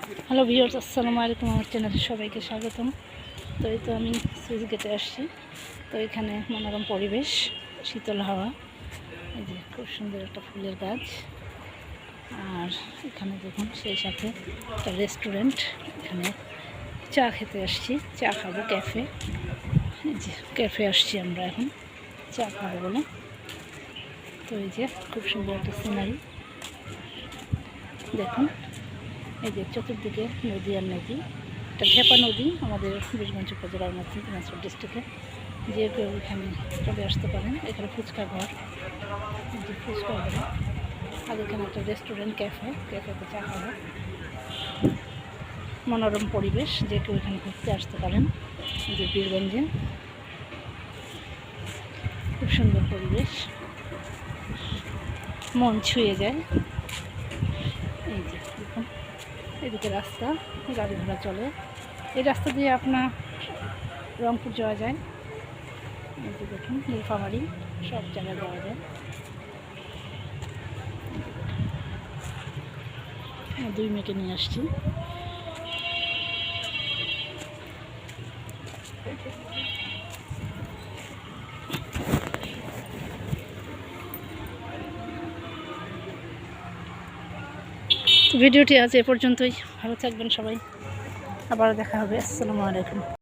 Hello viewers, আসসালামু আলাইকুম। আমার চ্যানেলে সবাইকে স্বাগতম। তো এই তো আমি সুইচ গেটে আসছি। তো এখানে মনোরম পরিবেশ, শীতল হাওয়া, এই যে খুব সুন্দর একটা ফুলের গাছ। আর এখানে দেখুন সেই সাথে একটা রেস্টুরেন্ট। এখানে চা খেতে আসছি, চা খাবো ক্যাফে। এই যে ক্যাফে আসছি আমরা এখন চা খাবো বলে। তো এই যে খুব সুন্দর একটা সিনারি দেখুন। এই যে চতুর্দিকে নদী আর নদী, একটা ভেপা নদী আমাদের বীরগঞ্জ উপজেলার মধ্যে দিনাজপুর ডিস্ট্রিক্টে। যে কেউ এখানে চলে আসতে পারেন। এখানে ফুচকা ঘর, যে ফুচকা ঘর, আর এখানে একটা রেস্টুরেন্ট ক্যাফেতে চা খাবো। মনোরম পরিবেশ, যে কেউ এখানে ঘুরতে আসতে পারেন। যে বীরগঞ্জে খুব সুন্দর পরিবেশ, মন ছুঁয়ে যায়। এই যে দেখুন, এদিকে রাস্তা, গাড়ি ঘোড়া চলে। এই রাস্তা দিয়ে আপনার রংপুর যাওয়া যায়। এই যে দেখুন, নীলফামারী, সব জায়গায় যাওয়া যায়। দুই মেয়েকে নিয়ে আসছি। ভিডিওটি আজ এ পর্যন্তই। ভালো থাকবেন সবাই, আবারও দেখা হবে। আসসালামু আলাইকুম।